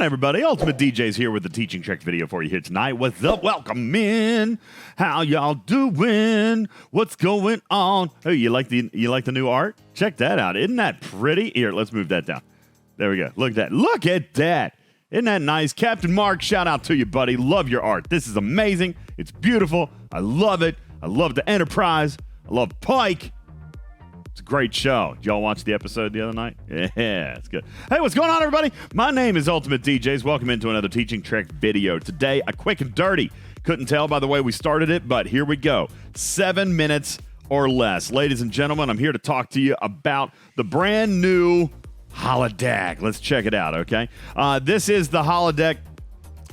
on, everybody? UltimatDJz here with the teaching trick video for you here tonight. What's up? Welcome in. How y'all doing? What's going on? Oh, you like the new art? Check that out. Isn't that pretty? Here, let's move that down. There we go. Look at that. Look at that. Isn't that nice? Captain Mark, shout out to you, buddy. Love your art. This is amazing. It's beautiful. I love it. I love the Enterprise. I love Pike. It's a great show. Did y'all watch the episode the other night? Yeah, it's good. Hey, what's going on, everybody? My name is UltimatDJz. Welcome into another teaching trick video. Today, a quick and dirty. Couldn't tell by the way we started it, but here we go. 7 minutes or less. Ladies and gentlemen, I'm here to talk to you about the brand new Holodeck. Let's check it out, okay? This is the Holodeck.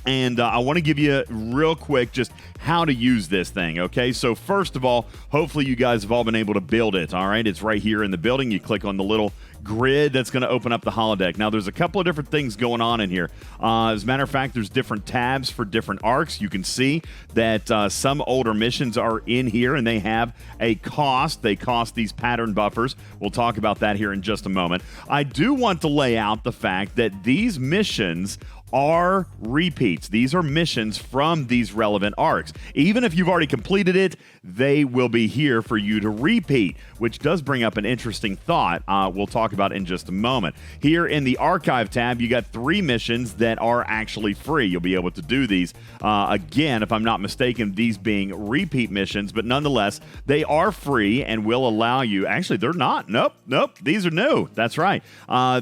And I want to give you real quick just how to use this thing, okay? So first of all, hopefully you guys have all been able to build it, all right? It's right here in the building. You click on the little grid that's going to open up the Holodeck. Now, there's a couple of different things going on in here. As a matter of fact, there's different tabs for different arcs. You can see that some older missions are in here, and they have a cost. They cost these pattern buffers. We'll talk about that here in just a moment. I do want to lay out the fact that these missions are repeats. These are missions from these relevant arcs. Even if you've already completed it, they will be here for you to repeat, which does bring up an interesting thought we'll talk about in just a moment. Here in the Archive tab, you got 3 missions that are actually free. You'll be able to do these. Again, if I'm not mistaken, these being repeat missions, but nonetheless, they are free and will allow you... Actually, they're not. Nope. These are new. That's right.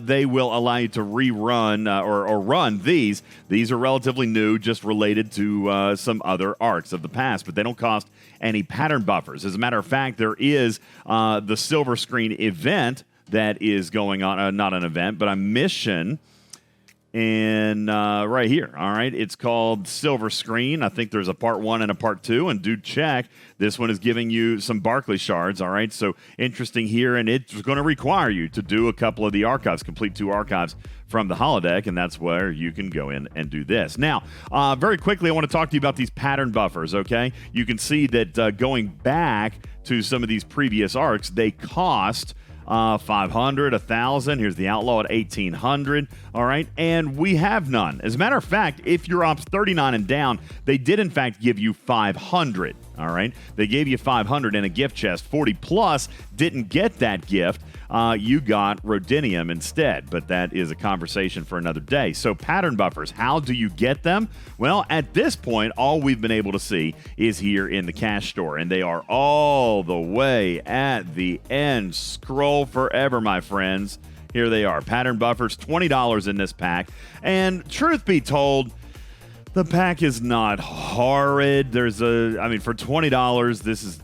They will allow you to rerun or run these. These are relatively new, just related to some other arcs of the past, but they don't cost any pattern buffers. As a matter of fact, there is the silver screen event that is going on, not an event, but a mission. And right here, all right, it's called Silver Screen. I think there's a part 1 and a part 2, and do check. This one is giving you some Barclay shards, all right? So interesting here, and it's going to require you to do a couple of the archives, complete 2 archives from the Holodeck, and that's where you can go in and do this. Now, very quickly, I want to talk to you about these pattern buffers, okay? You can see that going back to some of these previous arcs, they cost... 500, 1,000. Here's the Outlaw at 1,800. All right, and we have none. As a matter of fact, if you're Ops 39 and down, they did in fact give you 500. All right, they gave you 500 in a gift chest. 40 plus didn't get that gift. You got Rhodinium instead, but that is a conversation for another day. So pattern buffers, how do you get them? Well, at this point, all we've been able to see is here in the cash store, and they are all the way at the end. Scroll forever, my friends. Here they are. Pattern buffers, $20 in this pack. And truth be told, the pack is not horrid. For $20,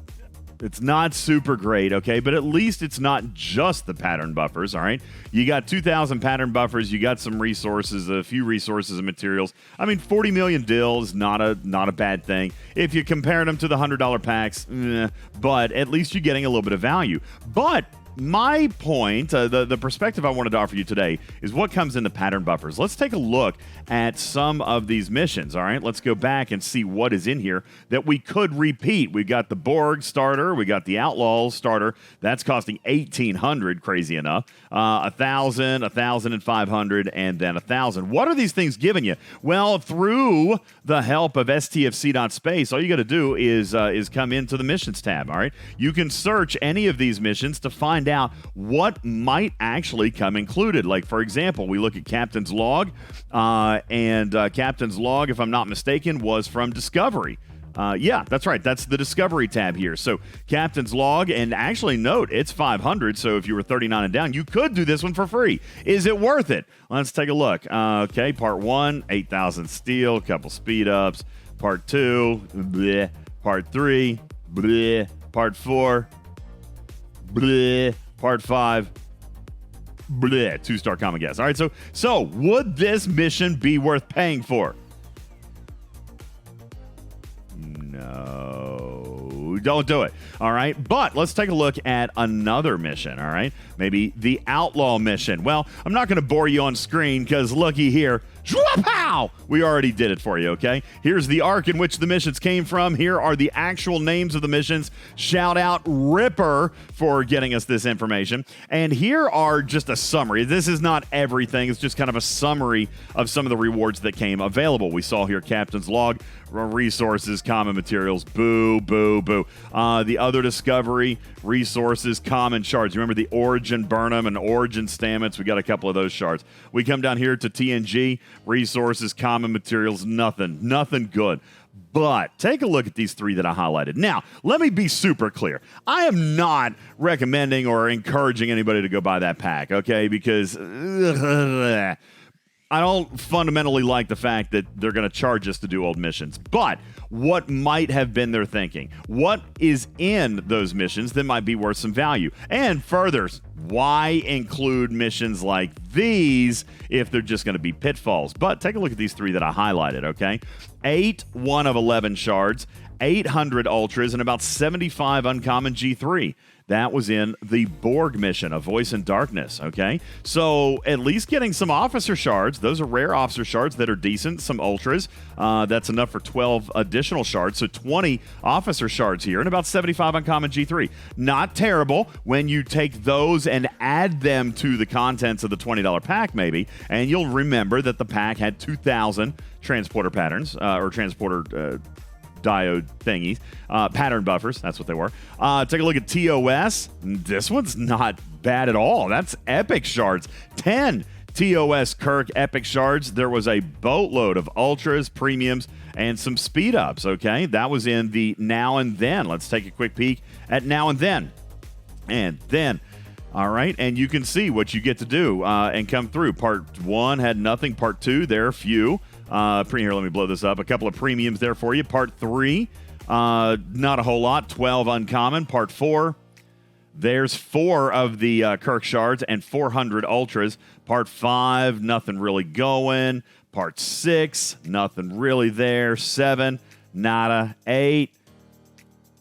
it's not super great, okay? But at least it's not just the pattern buffers, all right? You got 2,000 pattern buffers. You got some resources, a few resources and materials. 40 million dill is not a bad thing. If you compare them to the $100 packs, but at least you're getting a little bit of value. But my point, the perspective I wanted to offer you today is what comes in the pattern buffers. Let's take a look at some of these missions, all right? Let's go back and see what is in here that we could repeat. We got the Borg starter. We got the Outlaw starter. That's costing 1,800, crazy enough. 1,000, 1,500, and then 1,000. What are these things giving you? Well, through the help of STFC.space, all you got to do is come into the missions tab, all right? You can search any of these missions to find out what might actually come included. Like, for example, we look at Captain's Log, and Captain's Log, if I'm not mistaken, was from Discovery. Yeah, that's right. That's the Discovery tab here. So Captain's Log, and actually note, it's 500, so if you were 39 and down, you could do this one for free. Is it worth it? Let's take a look. Okay, part 1, 8,000 steel, couple speed ups. Part 2, bleh. Part 3, bleh. Part 4, bleh. Part 5, bleh. 2-star common gas. All right, so would this mission be worth paying for? No, don't do it. All right, but let's take a look at another mission. All right, maybe the Outlaw mission. Well, I'm not going to bore you on screen because looky here, Pow! We already did it for you, okay? Here's the arc in which the missions came from. Here are the actual names of the missions. Shout out Ripper for getting us this information. And here are just a summary. This is not everything. It's just kind of a summary of some of the rewards that came available. We saw here Captain's Log, resources, common materials, boo, boo, boo. The other discovery, resources, common shards. Remember the Origin Burnham and Origin Stamets? We got a couple of those shards. We come down here to TNG, resources, common materials, nothing good. But take a look at these three that I highlighted. Now, let me be super clear. I am not recommending or encouraging anybody to go buy that pack, okay? Because I don't fundamentally like the fact that they're going to charge us to do old missions. But what might have been their thinking? What is in those missions that might be worth some value? And further, why include missions like these if they're just going to be pitfalls? But take a look at these three that I highlighted, okay? 8 1 of 11 shards, 800 ultras, and about 75 uncommon G3. That was in the Borg mission, A Voice in Darkness, okay? So at least getting some officer shards. Those are rare officer shards that are decent, some ultras. That's enough for 12 additional shards, so 20 officer shards here and about 75 uncommon G3. Not terrible when you take those and add them to the contents of the $20 pack maybe, and you'll remember that the pack had 2,000 transporter patterns, or transporter diode thingies, pattern buffers, that's what they were. Take a look at TOS. This one's not bad at all. That's epic shards. 10 TOS Kirk epic shards. There was a boatload of ultras, premiums, and some speed ups, okay? That was in the Now and Then. Let's take a quick peek at Now and Then. And then, all right, and you can see what you get to do and come through. Part 1 had nothing. Part 2, there are few. Here, let me blow this up. A couple of premiums there for you. Part 3, not a whole lot. 12 uncommon. Part 4, there's 4 of the Kirk shards and 400 ultras. Part 5, nothing really going. Part 6, nothing really there. 7, nada. 8,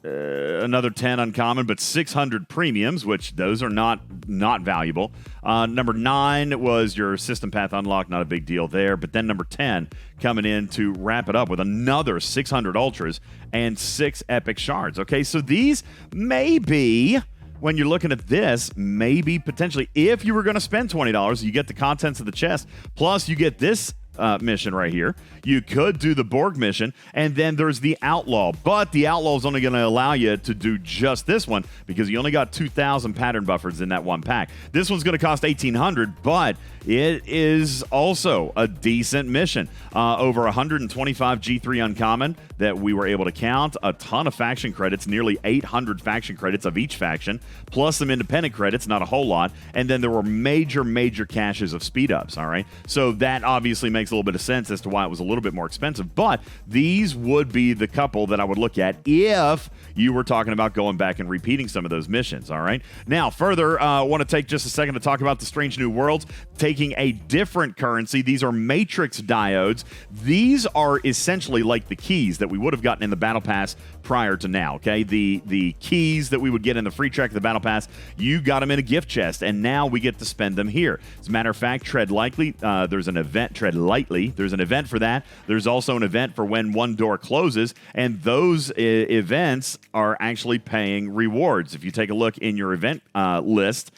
another 10 uncommon, but 600 premiums, which those are not valuable. Number 9 was your system path unlock, not a big deal there. But then number 10 coming in to wrap it up with another 600 ultras and 6 epic shards. Okay, so these may be, when you're looking at this, maybe potentially, if you were going to spend $20, you get the contents of the chest, plus you get this mission right here. You could do the Borg mission, and then there's the Outlaw. But the Outlaw is only going to allow you to do just this one because you only got 2,000 pattern buffers in that one pack. This one's going to cost 1,800, but it is also a decent mission. Over 125 G3 uncommon that we were able to count. A ton of faction credits, nearly 800 faction credits of each faction, plus some independent credits, not a whole lot. And then there were major caches of speed ups, all right? So that obviously makes a little bit of sense as to why it was a little bit more expensive. But these would be the couple that I would look at if you were talking about going back and repeating some of those missions, all right? Now, further, I want to take just a second to talk about the Strange New Worlds, taking a different currency. These are matrix diodes. These are essentially like the keys that we would have gotten in the Battle Pass prior to now, okay? The keys that we would get in the free track of the Battle Pass, you got them in a gift chest, and now we get to spend them here. As a matter of fact, tread lightly. There's an event, tread lightly. There's an event for that. There's also an event for when one door closes, and those events are actually paying rewards. If you take a look in your event list,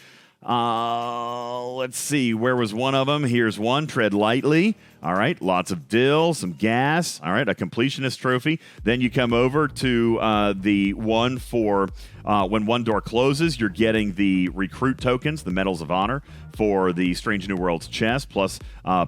let's see, where was one of them? Here's one, tread lightly. All right, lots of dill, some gas. All right, a completionist trophy. Then you come over to the one for when one door closes, you're getting the recruit tokens, the medals of honor for the Strange New Worlds chest, plus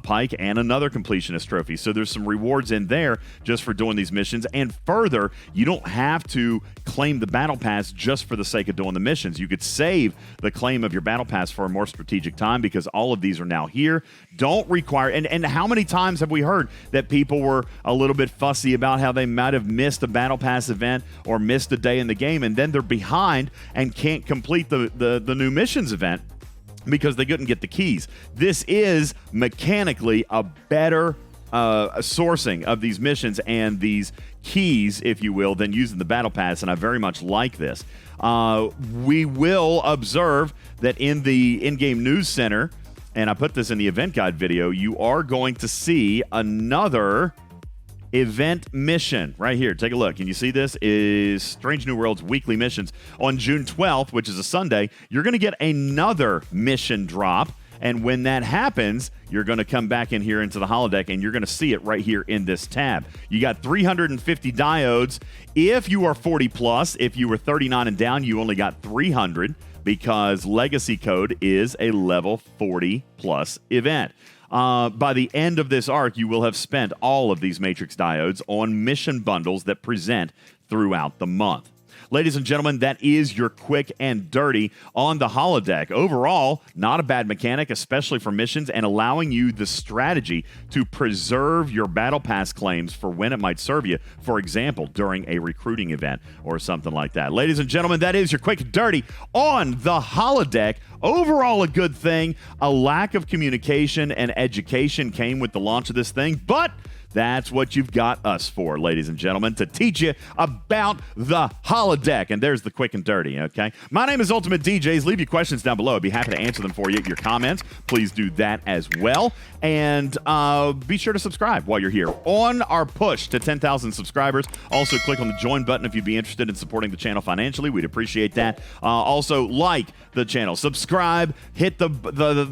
Pike and another completionist trophy. So there's some rewards in there just for doing these missions. And further, you don't have to claim the battle pass just for the sake of doing the missions. You could save the claim of your battle pass for a more strategic time because all of these are now here. Don't require, and how many times have we heard that people were a little bit fussy about how they might have missed a battle pass event or missed a day in the game, and then they're behind and can't complete the new missions event because they couldn't get the keys. This is mechanically a better sourcing of these missions and these keys, if you will, than using the battle pass, and I very much like this. We will observe that in the in-game news center, and I put this in the event guide video, you are going to see another event mission right here. Take a look. Can you see this? Is Strange New Worlds weekly missions. On June 12th, which is a Sunday, you're going to get another mission drop. And when that happens, you're going to come back in here into the holodeck, and you're going to see it right here in this tab. You got 350 diodes. If you are 40 plus, if you were 39 and down, you only got 300 because legacy code is a level 40 plus event. By the end of this arc, you will have spent all of these matrix diodes on mission bundles that present throughout the month. Ladies and gentlemen, that is your quick and dirty on the holodeck. Overall, not a bad mechanic, especially for missions, and allowing you the strategy to preserve your battle pass claims for when it might serve you, for example, during a recruiting event or something like that. Ladies and gentlemen, that is your quick and dirty on the holodeck. Overall, a good thing. A lack of communication and education came with the launch of this thing, but that's what you've got us for, ladies and gentlemen, to teach you about the holodeck. And there's the quick and dirty, okay? My name is UltimatDJz. Leave your questions down below. I'd be happy to answer them for you. Your comments, please do that as well. And be sure to subscribe while you're here. On our push to 10,000 subscribers, also click on the join button if you'd be interested in supporting the channel financially. We'd appreciate that. Also, like the channel. Subscribe, hit the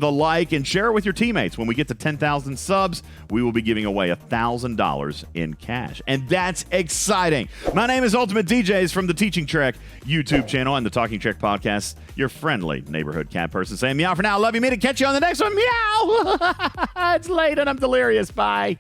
like, and share it with your teammates. When we get to 10,000 subs, we will be giving away $1,000 in cash. And that's exciting. My name is UltimatDJz from the Teaching Trek YouTube channel and the Talking Trek podcast. Your friendly neighborhood cat person saying meow for now. Love you, me to catch you on the next one. Meow. It's late and I'm delirious. Bye.